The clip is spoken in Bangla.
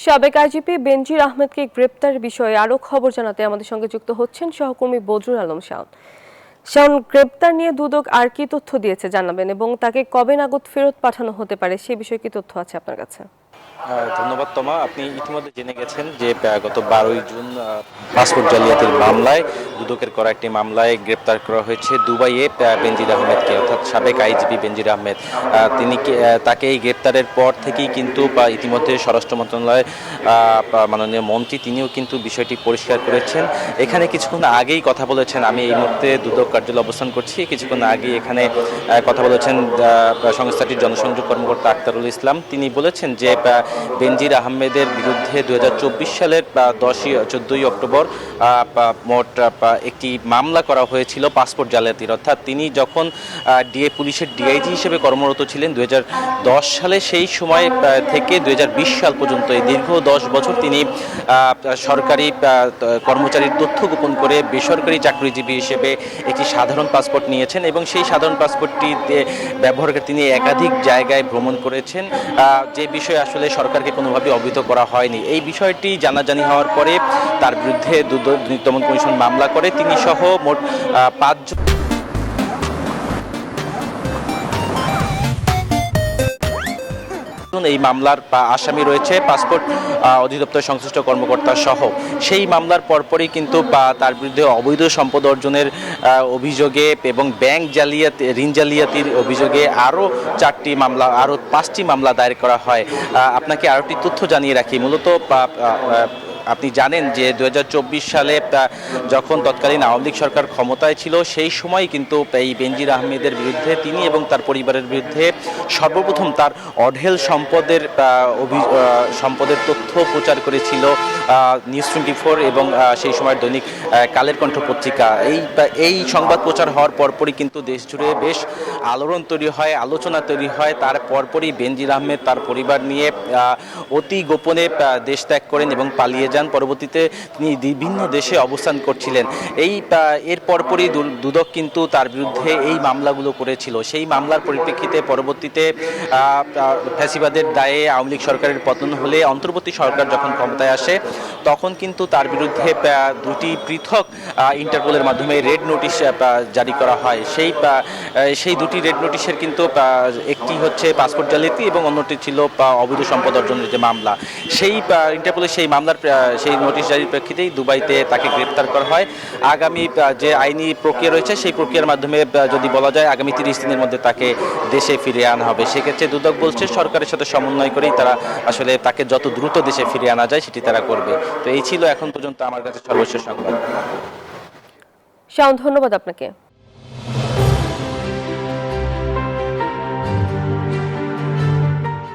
সাবেক আইজিপি বেনজির আহমেদকে গ্রেপ্তার বিষয়ে আরও খবর জানাতে আমাদের সঙ্গে যুক্ত হচ্ছেন সহকর্মী বদরুল আলম শাওন। শাওন, গ্রেপ্তার নিয়ে দুদক আর কি তথ্য দিয়েছে জানাবেন, এবং তাকে কবে নাগাদ ফেরত পাঠানো হতে পারে সে বিষয়ে কি তথ্য আছে আপনার কাছে? ধন্যবাদ তোমা। আপনি ইতিমধ্যে জেনে গেছেন যে গত 12ই জুন পাসপোর্ট জালিয়াতির মামলায়, দুদকের করা একটি মামলায় গ্রেপ্তার করা হয়েছে দুবাইয়ে বেনজির আহমেদকে, অর্থাৎ সাবেক আইজিপি বেনজির আহমেদ। তাকে এই গ্রেপ্তারের পর থেকেই কিন্তু ইতিমধ্যে স্বরাষ্ট্র মন্ত্রণালয়ের মাননীয় মন্ত্রী তিনিও কিন্তু বিষয়টি পরিষ্কার করেছেন। এখানে কিছুক্ষণ আগেই কথা বলেছেন, আমি এই মুহূর্তে দুদক কার্যালয়ে অবস্থান করছি, কিছুক্ষণ আগে এখানে কথা বলেছেন সংস্থাটির জনসংযোগ কর্মকর্তা আক্তারুল ইসলাম। তিনি বলেছেন যে বেনজির আহমেদের বিরুদ্ধে 2024 সালের 14ই অক্টোবর মোট একটি মামলা করা হয়েছিল পাসপোর্ট জালিয়াতির। অর্থাৎ তিনি যখন পুলিশের ডিআইজি হিসেবে কর্মরত ছিলেন 2010 সালে, সেই সময় থেকে 2020 সাল পর্যন্ত এই দীর্ঘ 10 বছর তিনি সরকারি কর্মচারীর তথ্য গোপন করে বেসরকারি চাকরিজীবী হিসেবে একটি সাধারণ পাসপোর্ট নিয়েছেন, এবং সেই সাধারণ পাসপোর্টটি ব্যবহার করে তিনি একাধিক জায়গায় ভ্রমণ করেছেন, যে বিষয়ে আসলে সরকারকে কোনোভাবে অবহিত করা হয়নি। এই বিষয়টি জানাজানি হওয়ার পরে তার বিরুদ্ধে দুর্নীতি দমন কমিশন মামলা করে। তিনি সহ মোট 5 জন এই মামলার আসামি রয়েছে, পাসপোর্ট অধিদপ্তর সংশ্লিষ্ট কর্মকর্তা সহ। সেই মামলার পরপরই কিন্তু তার বিরুদ্ধে অবৈধ সম্পদ অর্জনের অভিযোগে এবং ব্যাংক জালিয়াতি, ঋণ জালিয়াতির অভিযোগে আরও 5টি মামলা দায়ের করা হয়। আপনাকে আরও একটি তথ্য জানিয়ে রাখি। মূলত আপনি জানেন যে 2024 সালে যখন তৎকালীন আওয়ামী লীগ সরকার ক্ষমতায় ছিল, সেই সময় কিন্তু এই বেনজির আহমেদের বিরুদ্ধে, তিনি এবং তার পরিবারের বিরুদ্ধে সর্বপ্রথম তার অঢেল সম্পদের তথ্য প্রচার করেছিল নিউজ 24 এবং সেই সময় দৈনিক কালের কণ্ঠ পত্রিকা। এই সংবাদ প্রচার হওয়ার পরপরই কিন্তু দেশ জুড়ে বেশ আলোড়ন তৈরি হয়, আলোচনা তৈরি হয়। তার পরপরই বেনজির আহমেদ তার পরিবার নিয়ে অতি গোপনে দেশ ত্যাগ করেন এবং পালিয়ে যান। পরবর্তীতে তিনি বিভিন্ন দেশে অবস্থান করছিলেন। এর পরপরই দুদক কিন্তু তার বিরুদ্ধে এই মামলাগুলো করেছিল। সেই মামলার পরিপ্রেক্ষিতে পরবর্তীতে ফ্যাসিবাদের দায়ে আওয়ামী লীগ সরকারের পতন হলে অন্তর্বর্তী সরকার যখন ক্ষমতায় আসে, তখন কিন্তু তার বিরুদ্ধে 2টি পৃথক ইন্টারপোলের মাধ্যমে রেড নোটিশ জারি করা হয়। সেই 2টি রেড নোটিশের কিন্তু একটি হচ্ছে পাসপোর্ট জালিয়াতি এবং অন্যটি ছিল অবৈধ সম্পদ অর্জনের যে মামলা। সেই ইন্টারপোলের সেই মামলার সেই নোটিশ জারির প্রেক্ষিতেই দুবাইতে তাকে গ্রেপ্তার করা হয়। আগামী যে আইনি প্রক্রিয়া রয়েছে, সেই প্রক্রিয়ার মাধ্যমে যদি বলা যায় আগামী 30 দিনের মধ্যে তাকে দেশে ফিরিয়ে আনা হবে। সেক্ষেত্রে দুদক বলছে সরকারের সাথে সমন্বয় করেই তারা আসলে তাকে যত দ্রুত দেশে ফিরিয়ে আনা যায় সেটি তারা করবে। তো এই ছিল এখন পর্যন্ত আমার কাছে সর্বশেষ সংবাদ। শাওন, ধন্যবাদ আপনাকে।